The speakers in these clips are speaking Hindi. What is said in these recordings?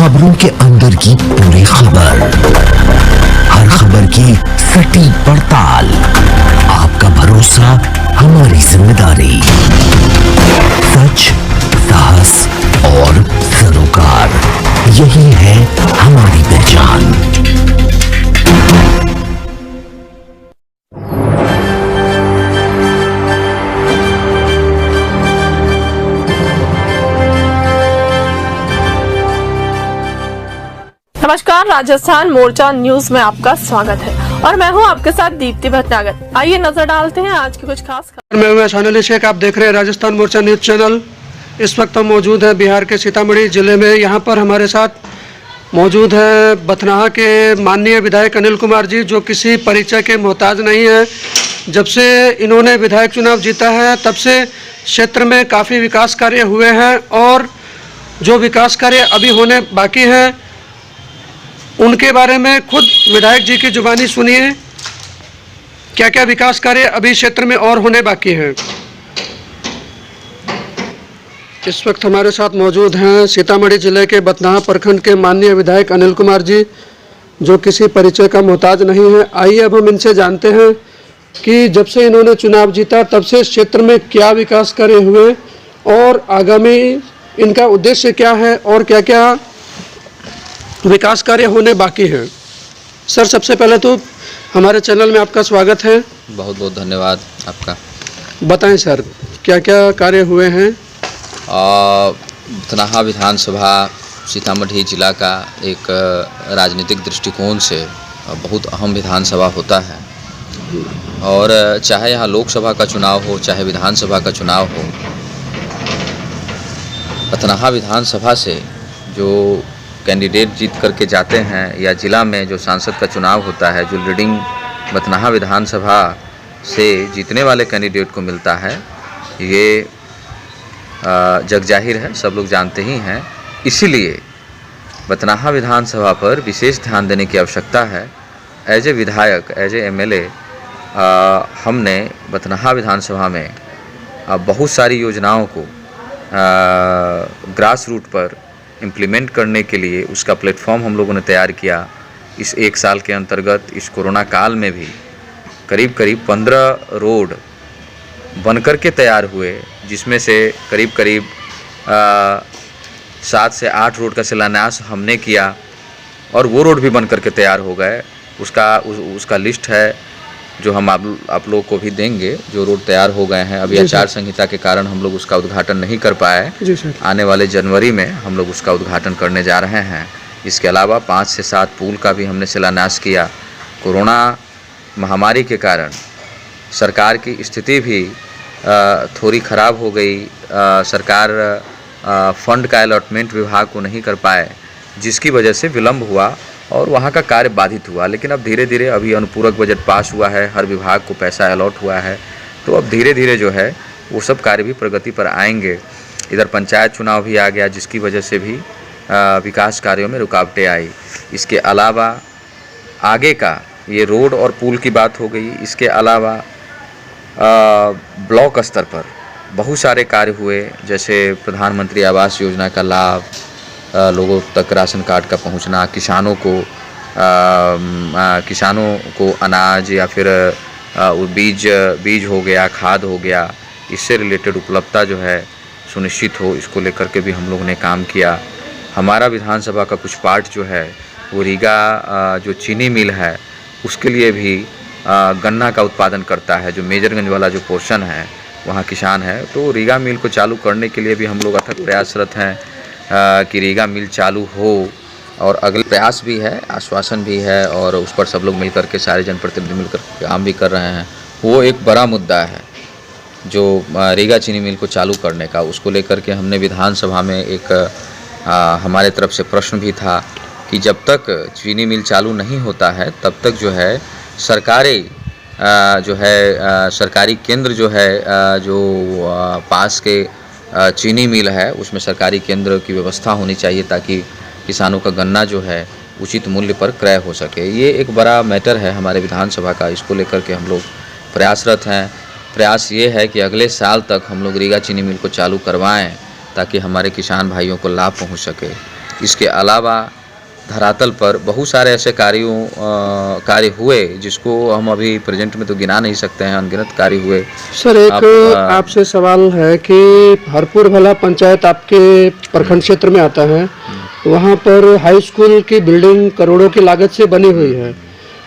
खबरों के अंदर की पूरी खबर, हर खबर की सटीक पड़ताल, आपका भरोसा हमारी जिम्मेदारी। सच, साहस और सरोकार, यही है हमारी पहचान। नमस्कार, राजस्थान मोर्चा न्यूज में आपका स्वागत है और मैं हूं आपके साथ दीप्ति भटनागर। आइए नजर डालते हैं आज की कुछ खास खबर। मैं हूं शानली शेख, आप देख रहे हैं राजस्थान मोर्चा न्यूज चैनल। इस वक्त हम मौजूद हैं बिहार के सीतामढ़ी जिले में। यहाँ पर हमारे साथ मौजूद है बथनाहा के माननीय विधायक अनिल कुमार जी, जो किसी परिचय के मोहताज नहीं है। जब से इन्होंने विधायक चुनाव जीता है तब से क्षेत्र में काफ़ी विकास कार्य हुए हैं और जो विकास कार्य अभी होने बाकी हैं उनके बारे में खुद विधायक जी की जुबानी सुनिए, क्या क्या विकास कार्य अभी क्षेत्र में और होने बाकी हैं। इस वक्त हमारे साथ मौजूद हैं सीतामढ़ी जिले के बथनाहा प्रखंड के माननीय विधायक अनिल कुमार जी, जो किसी परिचय का मोहताज नहीं है। आइए अब हम इनसे जानते हैं कि जब से इन्होंने चुनाव जीता तब से क्षेत्र में क्या विकास कार्य हुए और आगामी इनका उद्देश्य क्या है और क्या क्या विकास कार्य होने बाकी हैं। सर, सबसे पहले तो हमारे चैनल में आपका स्वागत है। बहुत बहुत धन्यवाद आपका। बताएं सर, क्या क्या कार्य हुए हैं। बथनाहा विधानसभा सीतामढ़ी जिला का एक राजनीतिक दृष्टिकोण से बहुत अहम विधानसभा होता है और चाहे यहाँ लोकसभा का चुनाव हो चाहे विधानसभा का चुनाव हो, बथनाहा विधानसभा से जो कैंडिडेट जीत करके जाते हैं या जिला में जो सांसद का चुनाव होता है, जो लीडिंग बथनाहा विधानसभा से जीतने वाले कैंडिडेट को मिलता है, ये जग जाहिर है, सब लोग जानते ही हैं। इसीलिए बथनाहा विधानसभा पर विशेष ध्यान देने की आवश्यकता है। एज ए विधायक, एज ए एमएलए, हमने बथनाहा विधानसभा में बहुत सारी योजनाओं को ग्रास रूट पर इम्प्लीमेंट करने के लिए उसका प्लेटफॉर्म हम लोगों ने तैयार किया। इस एक साल के अंतर्गत इस कोरोना काल में भी करीब 15 रोड बनकर के तैयार हुए, जिसमें से करीब 7 से 8 रोड का शिलान्यास हमने किया और वो रोड भी बनकर के तैयार हो गए। उसका लिस्ट है जो हम आप लोग को भी देंगे, जो रोड तैयार हो गए हैं। अभी आचार संहिता के कारण हम लोग उसका उद्घाटन नहीं कर पाए। आने वाले जनवरी में हम लोग उसका उद्घाटन करने जा रहे हैं। इसके अलावा 5 से 7 पुल का भी हमने शिलान्यास किया। कोरोना महामारी के कारण सरकार की स्थिति भी थोड़ी ख़राब हो गई। सरकार फंड का अलॉटमेंट विभाग को नहीं कर पाए, जिसकी वजह से विलम्ब हुआ और वहाँ का कार्य बाधित हुआ। लेकिन अब धीरे धीरे अभी अनुपूरक बजट पास हुआ है, हर विभाग को पैसा अलॉट हुआ है, तो अब धीरे धीरे जो है वो सब कार्य भी प्रगति पर आएंगे। इधर पंचायत चुनाव भी आ गया, जिसकी वजह से भी विकास कार्यों में रुकावटें आई। इसके अलावा आगे का ये रोड और पुल की बात हो गई। इसके अलावा ब्लॉक स्तर पर बहुत सारे कार्य हुए, जैसे प्रधानमंत्री आवास योजना का लाभ, लोगों तक राशन कार्ड का पहुंचना, किसानों को अनाज या फिर बीज हो गया, खाद हो गया, इससे रिलेटेड उपलब्धता जो है सुनिश्चित हो, इसको लेकर के भी हम लोगों ने काम किया। हमारा विधानसभा का कुछ पार्ट जो है वो रीगा जो चीनी मिल है उसके लिए भी गन्ना का उत्पादन करता है। जो मेजरगंज वाला जो पोर्शन है वहाँ किसान है, तो रीगा मिल को चालू करने के लिए भी हम लोग अथक प्रयासरत हैं कि रीगा मिल चालू हो। और अगले प्रयास भी है, आश्वासन भी है और उस पर सब लोग मिलकर के, सारे जनप्रतिनिधि मिलकर काम भी कर रहे हैं। वो एक बड़ा मुद्दा है जो रीगा चीनी मिल को चालू करने का। उसको लेकर के हमने विधानसभा में एक हमारे तरफ से प्रश्न भी था कि जब तक चीनी मिल चालू नहीं होता है तब तक जो है सरकारी केंद्र जो है जो पास के चीनी मिल है उसमें सरकारी केंद्र की व्यवस्था होनी चाहिए, ताकि किसानों का गन्ना जो है उचित मूल्य पर क्रय हो सके। ये एक बड़ा मैटर है हमारे विधानसभा का, इसको लेकर के हम लोग प्रयासरत हैं। प्रयास ये है कि अगले साल तक हम लोग रीगा चीनी मिल को चालू करवाएं ताकि हमारे किसान भाइयों को लाभ पहुंच सके। इसके अलावा धरातल पर बहुत सारे ऐसे कार्य हुए जिसको हम अभी प्रेजेंट में तो गिना नहीं सकते हैं, अनगिनत कार्य हुए। सर एक आपसे सवाल है कि हरपुर भला पंचायत आपके प्रखंड क्षेत्र में आता है, वहाँ पर हाई स्कूल की बिल्डिंग करोड़ों की लागत से बनी हुई है,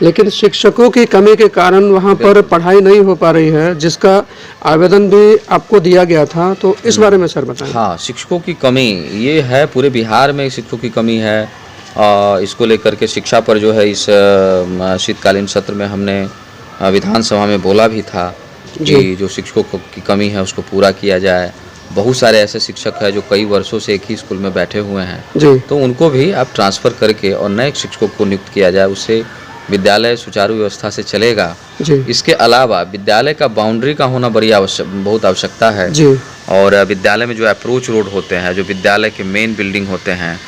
लेकिन शिक्षकों की कमी के कारण वहाँ पर पढ़ाई नहीं हो पा रही है, जिसका आवेदन भी आपको दिया गया था, तो इस बारे में सर बताएं। हाँ, शिक्षकों की कमी ये है, पूरे बिहार में शिक्षकों की कमी है। इसको लेकर के शिक्षा पर जो है इस शीतकालीन सत्र में हमने विधानसभा में बोला भी था कि जो शिक्षकों की कमी है उसको पूरा किया जाए। बहुत सारे ऐसे शिक्षक हैं जो कई वर्षों से एक ही स्कूल में बैठे हुए हैं, तो उनको भी आप ट्रांसफ़र करके और नए शिक्षकों को नियुक्त किया जाए, उससे विद्यालय सुचारू व्यवस्था से चलेगा। इसके अलावा विद्यालय का बाउंड्री का होना बहुत आवश्यकता है। और विद्यालय में जो अप्रोच रोड होते हैं, जो विद्यालय के मेन बिल्डिंग होते हैं,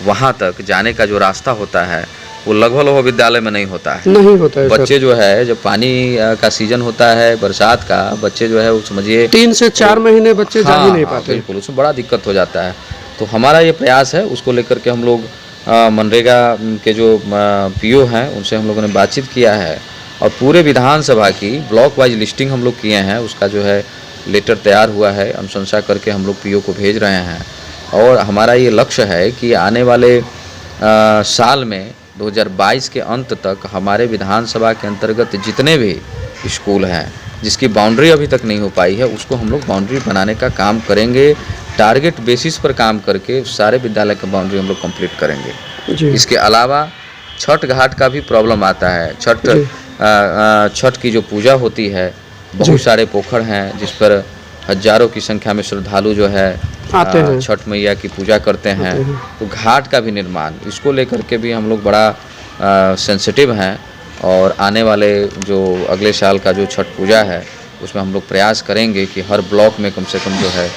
वहाँ तक जाने का जो रास्ता होता है वो लगभग विद्यालय में नहीं होता है। बच्चे जो है, जब पानी का सीजन होता है बरसात का, बच्चे जो है वो समझिए 3 से 4 महीने बच्चे जा ही नहीं पाते। बिल्कुल, उसमें बड़ा दिक्कत हो जाता है। तो हमारा ये प्रयास है, उसको लेकर के हम लोग मनरेगा के जो पीओ हैं उनसे हम लोगों ने बातचीत किया है और पूरे विधानसभा की ब्लॉक वाइज लिस्टिंग हम लोग किए हैं। उसका जो है लेटर तैयार हुआ है, अनुशंसा करके हम लोग पीओ को भेज रहे हैं। और हमारा ये लक्ष्य है कि आने वाले साल में 2022 के अंत तक हमारे विधानसभा के अंतर्गत जितने भी स्कूल हैं जिसकी बाउंड्री अभी तक नहीं हो पाई है, उसको हम लोग बाउंड्री बनाने का काम करेंगे। टारगेट बेसिस पर काम करके सारे विद्यालय का बाउंड्री हम लोग कंप्लीट करेंगे। इसके अलावा छठ घाट का भी प्रॉब्लम आता है। छठ की जो पूजा होती है, बहुत सारे पोखर हैं जिस पर हजारों की संख्या में श्रद्धालु जो है आते हैं, छठ मैया की पूजा करते हैं। तो घाट का भी निर्माण, इसको लेकर के भी हम लोग बड़ा सेंसिटिव हैं और आने वाले जो अगले साल का जो छठ पूजा है उसमें हम लोग प्रयास करेंगे कि हर ब्लॉक में कम से कम जो है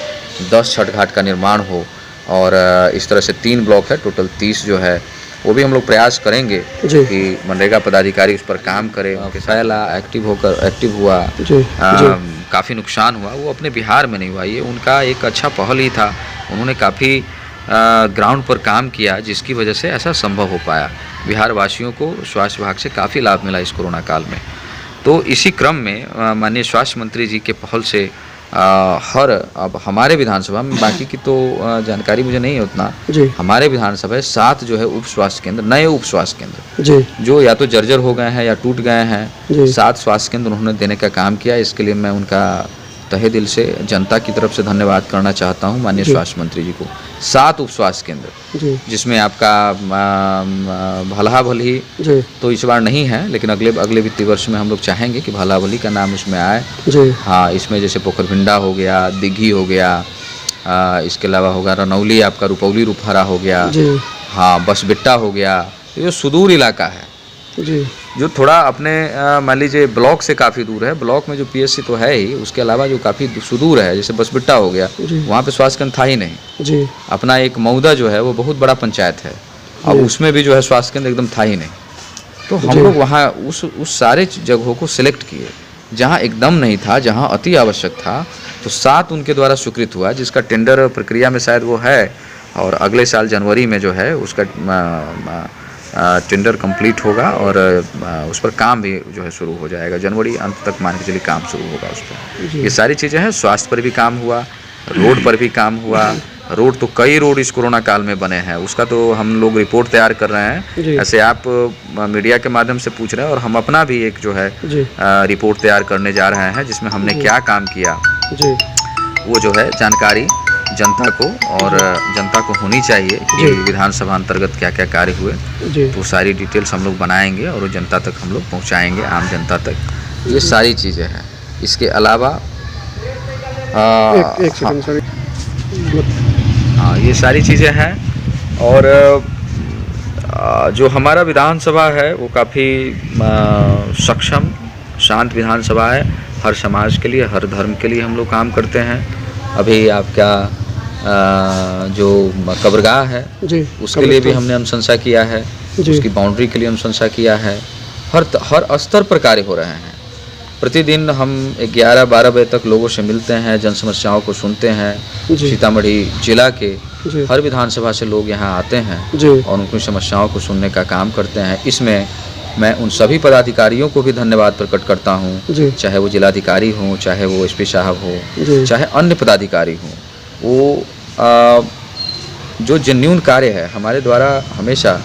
10 छठ घाट का निर्माण हो। और इस तरह से 3 ब्लॉक है, टोटल 30 जो है, वो भी हम लोग प्रयास करेंगे कि मनरेगा पदाधिकारी उस पर काम करे। फैला एक्टिव हुआ, काफ़ी नुकसान हुआ, वो अपने बिहार में नहीं हुआ, ये उनका एक अच्छा पहल ही था। उन्होंने काफ़ी ग्राउंड पर काम किया जिसकी वजह से ऐसा संभव हो पाया। बिहार वासियों को स्वास्थ्य विभाग से काफ़ी लाभ मिला इस कोरोना काल में। तो इसी क्रम में माननीय स्वास्थ्य मंत्री जी के पहल से अब हमारे विधानसभा में, बाकी की तो जानकारी मुझे नहीं है उतना, हमारे विधानसभा 7 जो है उप स्वास्थ्य केंद्र, नए उप स्वास्थ्य केंद्र जो या तो जर्जर हो गए हैं या टूट गए हैं, 7 स्वास्थ्य केंद्र उन्होंने देने का काम किया। इसके लिए मैं उनका तहे दिल से जनता की तरफ से धन्यवाद करना चाहता हूं माननीय स्वास्थ्य मंत्री जी को। 7 उप स्वास्थ्य केंद्र जिसमें आपका भलाभली तो इस बार नहीं है, लेकिन अगले वित्तीय वर्ष में हम लोग चाहेंगे कि भलाभली का नाम उसमें आए। हाँ, इसमें जैसे पोखरभिंडा हो गया, दिघी हो गया, इसके अलावा होगा रनौली, आपका रुपौली रुपहरा हो गया, हाँ बसबिट्टा हो गया। ये जो सुदूर इलाका है जो थोड़ा अपने मान लीजिए ब्लॉक से काफ़ी दूर है, ब्लॉक में जो पीएचसी तो है ही, उसके अलावा जो काफ़ी सुदूर है, जैसे बसबिट्टा हो गया, वहाँ पे स्वास्थ्य केंद्र था ही नहीं। अपना एक मऊदा जो है वो बहुत बड़ा पंचायत है, अब उसमें भी जो है स्वास्थ्य केंद्र एकदम था ही नहीं। तो हम लोग वहाँ उस सारे जगहों को सिलेक्ट किए जहाँ एकदम नहीं था, जहाँ अति आवश्यक था। तो 7 उनके द्वारा स्वीकृत हुआ, जिसका टेंडर प्रक्रिया में शायद वो है, और अगले साल जनवरी में जो है उसका टेंडर कंप्लीट होगा और उस पर काम भी जो है शुरू हो जाएगा। जनवरी अंत तक मान के चलिए काम शुरू होगा उस पर। ये सारी चीज़ें हैं। स्वास्थ्य पर भी काम हुआ, रोड पर भी काम हुआ। रोड तो कई रोड इस कोरोना काल में बने हैं, उसका तो हम लोग रिपोर्ट तैयार कर रहे हैं। ऐसे आप मीडिया के माध्यम से पूछ रहे हैं, और हम अपना भी एक जो है रिपोर्ट तैयार करने जा रहे हैं जिसमें हमने क्या काम किया वो जो है जानकारी जनता को और जनता को होनी चाहिए कि विधानसभा अंतर्गत क्या क्या कार्य हुए। तो सारी डिटेल्स हम लोग बनाएंगे और वो जनता तक हम लोग पहुंचाएंगे, आम जनता तक। ये सारी चीज़ें हैं। इसके अलावा हाँ, ये सारी चीज़ें हैं। और जो हमारा विधानसभा है वो काफ़ी सक्षम शांत विधानसभा है। हर समाज के लिए, हर धर्म के लिए हम लोग काम करते हैं। अभी आपका जो कब्रगाह है उसके लिए भी हमने अनुशंसा किया है, उसकी बाउंड्री के लिए अनुशंसा किया है। हर स्तर पर कार्य हो रहे हैं। प्रतिदिन हम 11-12 बजे तक लोगों से मिलते हैं, जन समस्याओं को सुनते हैं। जी। सीतामढ़ी जिला के जी। हर विधानसभा से लोग यहाँ आते हैं जी। और उनकी समस्याओं को सुनने का काम करते हैं। इसमें मैं उन सभी पदाधिकारियों को भी धन्यवाद प्रकट करता हूँ, जी। चाहे वो जिलाधिकारी हों, चाहे वो एसपी साहब जी। हो, चाहे अन्य पदाधिकारी हों। वो जो जेन्युइन कार्य है हमारे द्वारा, हमेशा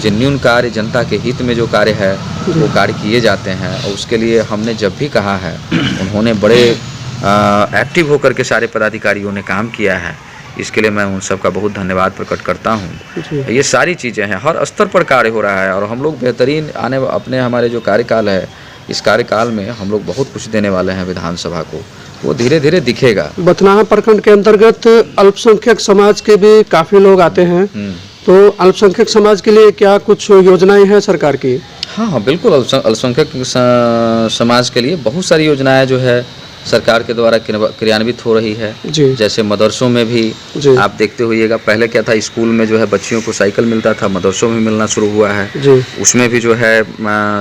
जेन्युइन कार्य, जनता के हित में जो कार्य है वो कार्य किए जाते हैं। और उसके लिए हमने जब भी कहा है, उन्होंने बड़े एक्टिव होकर के सारे पदाधिकारियों ने काम किया है। इसके लिए मैं उन सब का बहुत धन्यवाद प्रकट करता हूँ। ये सारी चीज़ें हैं, हर स्तर पर कार्य हो रहा है और हम लोग बेहतरीन अपने हमारे जो कार्यकाल है, इस कार्यकाल में हम लोग बहुत कुछ देने वाले हैं विधानसभा को, वो धीरे धीरे दिखेगा। बथनाहा प्रखंड के अंतर्गत अल्पसंख्यक समाज के भी काफ़ी लोग आते हैं, तो अल्पसंख्यक समाज के लिए क्या कुछ योजनाएं हैं सरकार की? हाँ, बिल्कुल। अल्पसंख्यक समाज के लिए बहुत सारी योजनाएं जो है सरकार के द्वारा क्रियान्वित हो रही है। जी। जैसे मदरसों में भी आप देखते होइएगा, पहले क्या था, स्कूल में जो है बच्चियों को साइकिल मिलता था, मदरसों में मिलना शुरू हुआ है। जी। उसमें भी जो है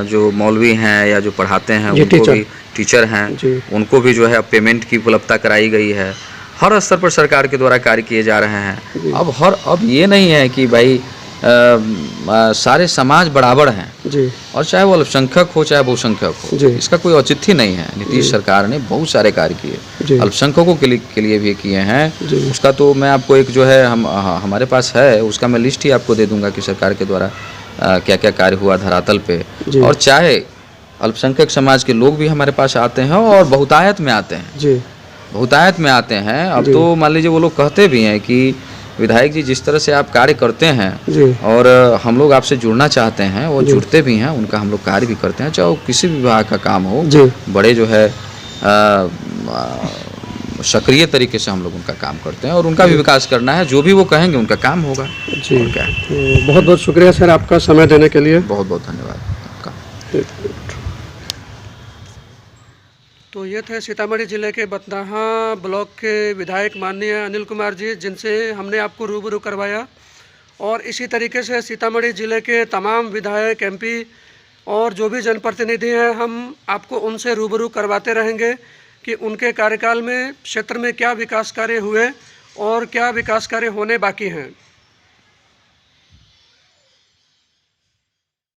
जो मौलवी हैं या जो पढ़ाते हैं उनको भी, टीचर हैं, उनको भी जो है पेमेंट की उपलब्धता कराई गई है। हर स्तर पर सरकार के द्वारा कार्य किए जा रहे हैं। अब ये नहीं है कि भाई सारे समाज बराबर हैं। जी। और चाहे वो अल्पसंख्यक हो चाहे बहुसंख्यक हो, इसका कोई औचित्य नहीं है। नीतीश सरकार ने बहुत सारे कार्य किए, अल्पसंख्यकों के लिए भी किए हैं। उसका तो मैं आपको एक जो है हमारे पास है, उसका मैं लिस्ट ही आपको दे दूंगा कि सरकार के द्वारा क्या क्या कार्य हुआ धरातल पे। और चाहे अल्पसंख्यक समाज के लोग भी हमारे पास आते हैं और बहुतायत में आते हैं। जी। बहुतायत में आते हैं। अब तो मान लीजिए वो लोग कहते भी हैं कि विधायक जी, जिस तरह से आप कार्य करते हैं और हम लोग आपसे जुड़ना चाहते हैं, वो जुड़ते भी हैं, उनका हम लोग कार्य भी करते हैं, चाहे वो किसी भी विभाग का काम हो। बड़े जो है सक्रिय तरीके से हम लोग उनका काम करते हैं और उनका भी विकास करना है। जो भी वो कहेंगे उनका काम होगा। जी। और क्या। बहुत बहुत शुक्रिया सर आपका समय देने के लिए। बहुत बहुत धन्यवाद आपका। तो ये थे सीतामढ़ी जिले के बथनाहा ब्लॉक के विधायक माननीय अनिल कुमार जी, जिनसे हमने आपको रूबरू करवाया। और इसी तरीके से सीतामढ़ी जिले के तमाम विधायक, एमपी और जो भी जनप्रतिनिधि हैं, हम आपको उनसे रूबरू करवाते रहेंगे कि उनके कार्यकाल में क्षेत्र में क्या विकास कार्य हुए और क्या विकास कार्य होने बाकी हैं।